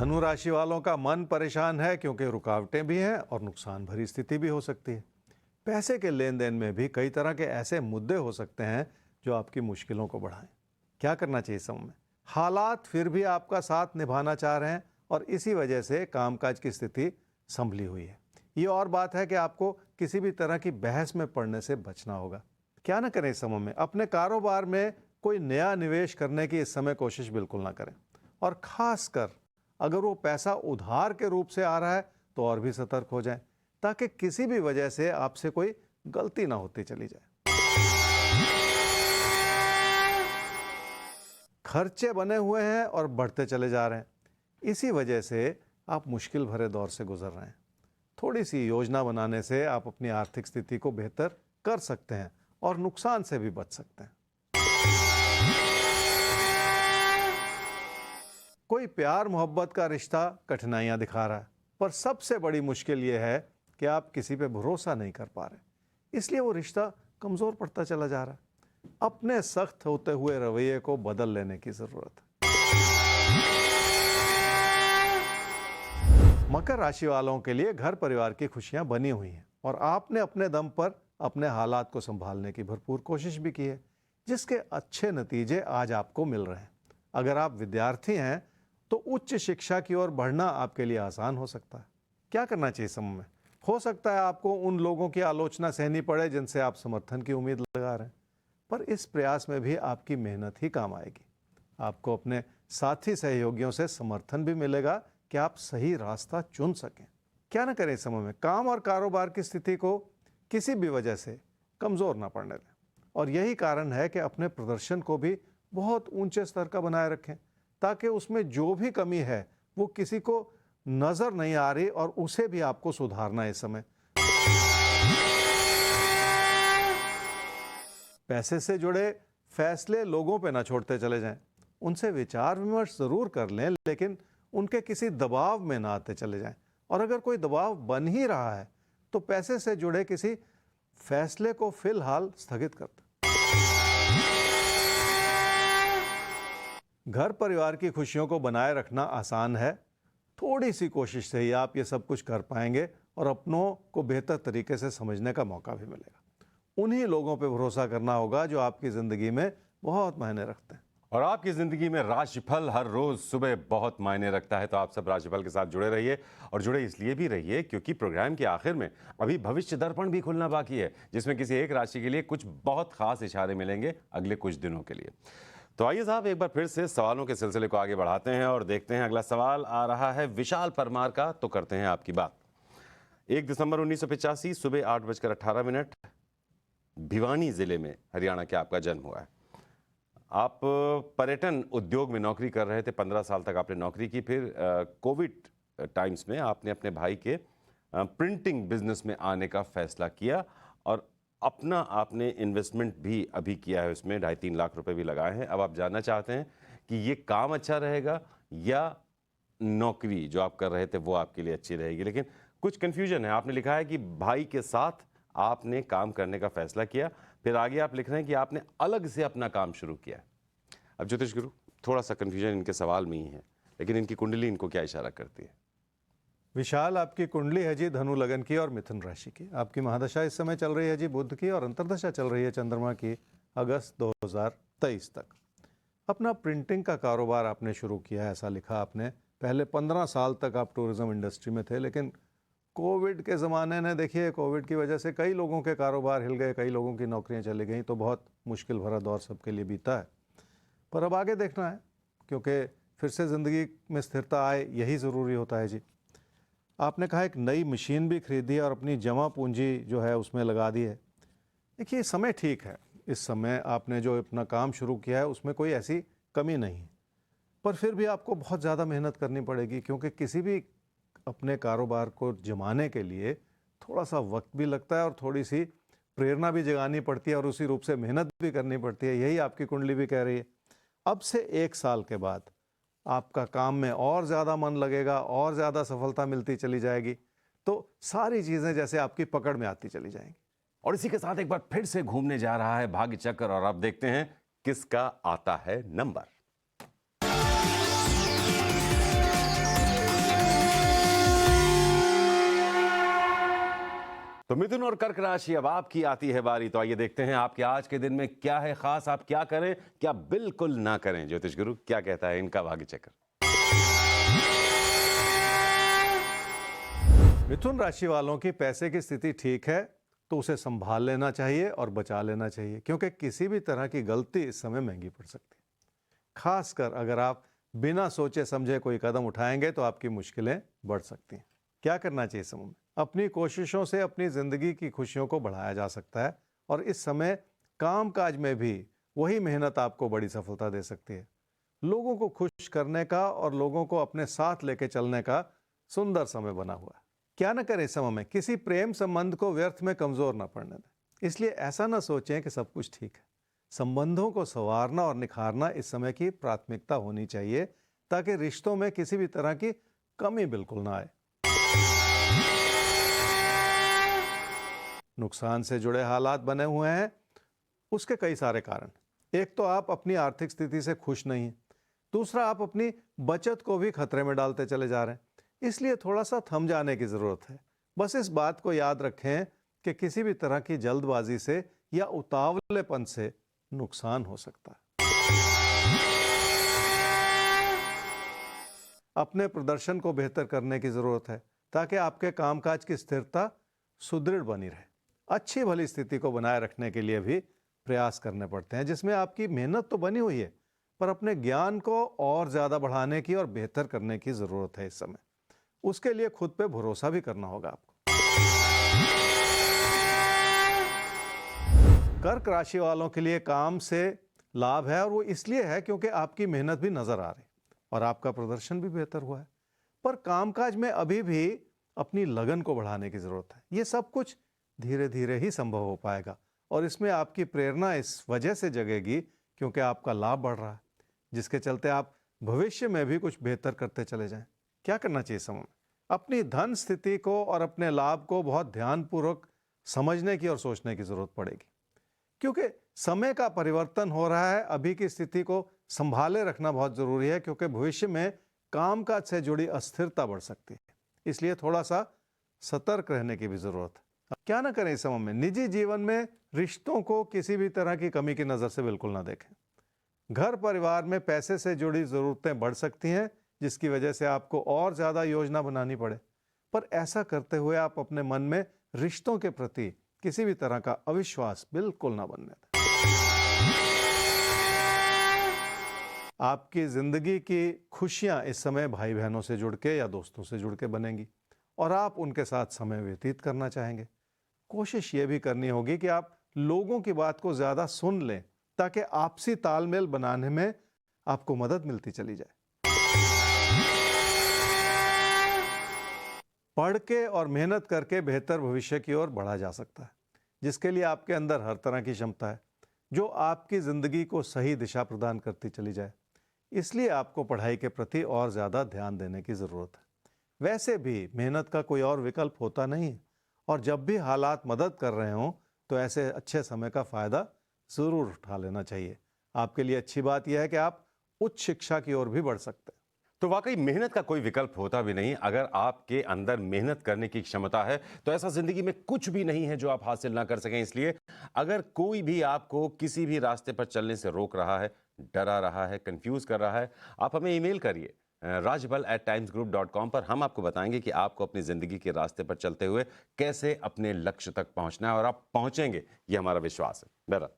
धनु राशि वालों का मन परेशान है क्योंकि रुकावटें भी हैं और नुकसान भरी स्थिति भी हो सकती है। पैसे के लेन देन में भी कई तरह के ऐसे मुद्दे हो सकते हैं जो आपकी मुश्किलों को बढ़ाएं। क्या करना चाहिए इस समय में? हालात फिर भी आपका साथ निभाना चाह रहे हैं और इसी वजह से कामकाज की स्थिति संभली हुई है। ये और बात है कि आपको किसी भी तरह की बहस में पड़ने से बचना होगा। क्या ना करें इस समय में? अपने कारोबार में कोई नया निवेश करने की इस समय कोशिश बिल्कुल ना करें, और खासकर अगर वो पैसा उधार के रूप से आ रहा है तो और भी सतर्क हो जाएं, ताकि किसी भी वजह से आपसे कोई गलती ना होती चली जाए। खर्चे बने हुए हैं और बढ़ते चले जा रहे हैं, इसी वजह से आप मुश्किल भरे दौर से गुजर रहे हैं। थोड़ी सी योजना बनाने से आप अपनी आर्थिक स्थिति को बेहतर कर सकते हैं और नुकसान से भी बच सकते हैं। कोई प्यार मोहब्बत का रिश्ता कठिनाइयां दिखा रहा है, पर सबसे बड़ी मुश्किल यह है कि आप किसी पे भरोसा नहीं कर पा रहे, इसलिए वो रिश्ता कमजोर पड़ता चला जा रहा है। अपने सख्त होते हुए रवैये को बदल लेने की जरूरत है। मकर राशि वालों के लिए घर परिवार की खुशियां बनी हुई हैं और आपने अपने दम पर अपने हालात को संभालने की भरपूर कोशिश भी की है, जिसके अच्छे नतीजे आज आपको मिल रहे हैं। अगर आप विद्यार्थी हैं तो उच्च शिक्षा की ओर बढ़ना आपके लिए आसान हो सकता है। क्या करना चाहिए समय में? हो सकता है आपको उन लोगों की आलोचना सहनी पड़े जिनसे आप समर्थन की उम्मीद लगा रहे हैं, पर इस प्रयास में भी आपकी मेहनत ही काम आएगी। आपको अपने साथी सहयोगियों से समर्थन भी मिलेगा कि आप सही रास्ता चुन सकें। क्या ना करें इस समय में? काम और कारोबार की स्थिति को किसी भी वजह से कमजोर ना पड़ने दें, और यही कारण है कि अपने प्रदर्शन को भी बहुत ऊंचे स्तर का बनाए रखें, ताकि उसमें जो भी कमी है वो किसी को नजर नहीं आ रही और उसे भी आपको सुधारना है इस समय। पैसे से जुड़े फैसले लोगों पे ना छोड़ते चले जाएं। उनसे विचार विमर्श जरूर कर लें, लेकिन उनके किसी दबाव में ना आते चले जाएं। और अगर कोई दबाव बन ही रहा है तो पैसे से जुड़े किसी फैसले को फिलहाल स्थगित कर दें। घर परिवार की खुशियों को बनाए रखना आसान है। थोड़ी सी कोशिश से ही आप ये सब कुछ कर पाएंगे और अपनों को बेहतर तरीके से समझने का मौका भी मिलेगा। उन्हीं लोगों पे भरोसा करना होगा जो आपकी जिंदगी में बहुत मायने रखते हैं। और आपकी जिंदगी में राशिफल हर रोज सुबह बहुत मायने रखता है, तो आप सब राशिफल के साथ जुड़े रहिए। और जुड़े इसलिए भी रहिए क्योंकि प्रोग्राम के आखिर में अभी भविष्य दर्पण भी खुलना बाकी है, जिसमें किसी एक राशि के लिए कुछ बहुत खास इशारे मिलेंगे अगले कुछ दिनों के लिए। तो आइए साहब एक बार फिर से सवालों के सिलसिले को आगे बढ़ाते हैं और देखते हैं। अगला सवाल आ रहा है विशाल परमार का, तो करते हैं आपकी बात। 1 दिसंबर 1985 सुबह 8:18 भिवानी जिले में हरियाणा के आपका जन्म हुआ है। आप पर्यटन उद्योग में नौकरी कर रहे थे, 15 साल तक आपने नौकरी की। फिर कोविड टाइम्स में आपने अपने भाई के प्रिंटिंग बिजनेस में आने का फैसला किया और अपना आपने इन्वेस्टमेंट भी अभी किया है, उसमें 2.5-3 लाख रुपए भी लगाए हैं। अब आप जानना चाहते हैं कि ये काम अच्छा रहेगा या नौकरी जो आप कर रहे थे वो आपके लिए अच्छी रहेगी। लेकिन कुछ कंफ्यूजन है। आपने लिखा है कि भाई के साथ आपने काम करने का फैसला किया, फिर आगे आप लिख रहे हैं कि आपने अलग से अपना काम शुरू किया। अब ज्योतिष गुरु, थोड़ा सा कंफ्यूजन इनके सवाल में ही है, लेकिन इनकी कुंडली इनको क्या इशारा करती है? विशाल, आपकी कुंडली है जी धनु लगन की और मिथुन राशि की। आपकी महादशा इस समय चल रही है जी बुध की, और अंतर्दशा चल रही है चंद्रमा की अगस्त 2023 तक। अपना प्रिंटिंग का कारोबार आपने शुरू किया है, ऐसा लिखा आपने। पहले 15 साल तक आप टूरिज्म इंडस्ट्री में थे, लेकिन कोविड के ज़माने ने, देखिए कोविड की वजह से कई लोगों के कारोबार हिल गए, कई लोगों की नौकरियां चली गई, तो बहुत मुश्किल भरा दौर सबके लिए बीता है। पर अब आगे देखना है, क्योंकि फिर से ज़िंदगी में स्थिरता आए, यही ज़रूरी होता है जी। आपने कहा एक नई मशीन भी खरीदी है और अपनी जमा पूंजी जो है उसमें लगा दी है। देखिए समय ठीक है, इस समय आपने जो अपना काम शुरू किया है उसमें कोई ऐसी कमी नहीं, पर फिर भी आपको बहुत ज़्यादा मेहनत करनी पड़ेगी, क्योंकि किसी भी अपने कारोबार को जमाने के लिए थोड़ा सा वक्त भी लगता है और थोड़ी सी प्रेरणा भी जगानी पड़ती है और उसी रूप से मेहनत भी करनी पड़ती है। यही आपकी कुंडली भी कह रही है। अब से 1 साल के बाद आपका काम में और ज़्यादा मन लगेगा और ज़्यादा सफलता मिलती चली जाएगी, तो सारी चीज़ें जैसे आपकी पकड़ में आती चली जाएंगी। और इसी के साथ एक बार फिर से घूमने जा रहा है भाग्य चक्र, और अब देखते हैं किसका आता है नंबर। तो मिथुन और कर्क राशि, अब आपकी आती है बारी। तो आइए देखते हैं आपके आज के दिन में क्या है खास, आप क्या करें, क्या बिल्कुल ना करें। ज्योतिष गुरु क्या कहता है इनका भाग्य चक्र। मिथुन राशि वालों की पैसे की स्थिति ठीक है तो उसे संभाल लेना चाहिए और बचा लेना चाहिए, क्योंकि किसी भी तरह की गलती इस समय महंगी पड़ सकती है। खासकर अगर आप बिना सोचे समझे कोई कदम उठाएंगे तो आपकी मुश्किलें बढ़ सकती हैं। क्या करना चाहिए इस समय में? अपनी कोशिशों से अपनी जिंदगी की खुशियों को बढ़ाया जा सकता है और इस समय कामकाज में भी वही मेहनत आपको बड़ी सफलता दे सकती है। लोगों को खुश करने का और लोगों को अपने साथ लेके चलने का सुंदर समय बना हुआ है। क्या न करें इस समय में? किसी प्रेम संबंध को व्यर्थ में कमजोर ना पड़ने दें। इसलिए ऐसा ना सोचें कि सब कुछ ठीक है। संबंधों को संवारना और निखारना इस समय की प्राथमिकता होनी चाहिए, ताकि रिश्तों में किसी भी तरह की कमी बिल्कुल ना आए। नुकसान से जुड़े हालात बने हुए हैं, उसके कई सारे कारण। एक तो आप अपनी आर्थिक स्थिति से खुश नहीं हैं। दूसरा, आप अपनी बचत को भी खतरे में डालते चले जा रहे हैं। इसलिए थोड़ा सा थम जाने की जरूरत है। बस इस बात को याद रखें कि किसी भी तरह की जल्दबाजी से या उतावलेपन से नुकसान हो सकता है। अपने प्रदर्शन को बेहतर करने की जरूरत है, ताकि आपके कामकाज की स्थिरता सुदृढ़ बनी रहे। अच्छी भली स्थिति को बनाए रखने के लिए भी प्रयास करने पड़ते हैं, जिसमें आपकी मेहनत तो बनी हुई है, पर अपने ज्ञान को और ज्यादा बढ़ाने की और बेहतर करने की जरूरत है इस समय। उसके लिए खुद पे भरोसा भी करना होगा आपको। कर्क राशि वालों के लिए काम से लाभ है, और वो इसलिए है क्योंकि आपकी मेहनत भी नजर आ रही और आपका प्रदर्शन भी बेहतर हुआ है। पर कामकाज में अभी भी अपनी लगन को बढ़ाने की जरूरत है। ये सब कुछ धीरे धीरे ही संभव हो पाएगा, और इसमें आपकी प्रेरणा इस वजह से जगेगी क्योंकि आपका लाभ बढ़ रहा है, जिसके चलते आप भविष्य में भी कुछ बेहतर करते चले जाएं। क्या करना चाहिए समय में? अपनी धन स्थिति को और अपने लाभ को बहुत ध्यानपूर्वक समझने की और सोचने की जरूरत पड़ेगी, क्योंकि समय का परिवर्तन हो रहा है। अभी की स्थिति को संभाले रखना बहुत जरूरी है, क्योंकि भविष्य में कामकाज से जुड़ी अस्थिरता बढ़ सकती है। इसलिए थोड़ा सा सतर्क रहने की भी जरूरत है। क्या ना करें इस समय में? निजी जीवन में रिश्तों को किसी भी तरह की कमी की नजर से बिल्कुल ना देखें। घर परिवार में पैसे से जुड़ी जरूरतें बढ़ सकती हैं, जिसकी वजह से आपको और ज्यादा योजना बनानी पड़े। पर ऐसा करते हुए आप अपने मन में रिश्तों के प्रति किसी भी तरह का अविश्वास बिल्कुल ना बनने दें। आपकी जिंदगी की खुशियां इस समय भाई बहनों से जुड़ के या दोस्तों से जुड़ के बनेंगी, और आप उनके साथ समय व्यतीत करना चाहेंगे। कोशिश ये भी करनी होगी कि आप लोगों की बात को ज्यादा सुन लें, ताकि आपसी तालमेल बनाने में आपको मदद मिलती चली जाए। पढ़ के और मेहनत करके बेहतर भविष्य की ओर बढ़ा जा सकता है, जिसके लिए आपके अंदर हर तरह की क्षमता है, जो आपकी जिंदगी को सही दिशा प्रदान करती चली जाए। इसलिए आपको पढ़ाई के प्रति और ज्यादा ध्यान देने की जरूरत है। वैसे भी मेहनत का कोई और विकल्प होता नहीं है, और जब भी हालात मदद कर रहे हों तो ऐसे अच्छे समय का फायदा जरूर उठा लेना चाहिए। आपके लिए अच्छी बात यह है कि आप उच्च शिक्षा की ओर भी बढ़ सकते हैं। तो वाकई मेहनत का कोई विकल्प होता भी नहीं। अगर आपके अंदर मेहनत करने की क्षमता है तो ऐसा जिंदगी में कुछ भी नहीं है जो आप हासिल ना कर सकें। इसलिए अगर कोई भी आपको किसी भी रास्ते पर चलने से रोक रहा है, डरा रहा है, कंफ्यूज कर रहा है, आप हमें ईमेल करिए rajbal@timesgroup.com पर। हम आपको बताएंगे कि आपको अपनी जिंदगी के रास्ते पर चलते हुए कैसे अपने लक्ष्य तक पहुंचना है, और आप पहुंचेंगे, ये हमारा विश्वास है। बहरहाल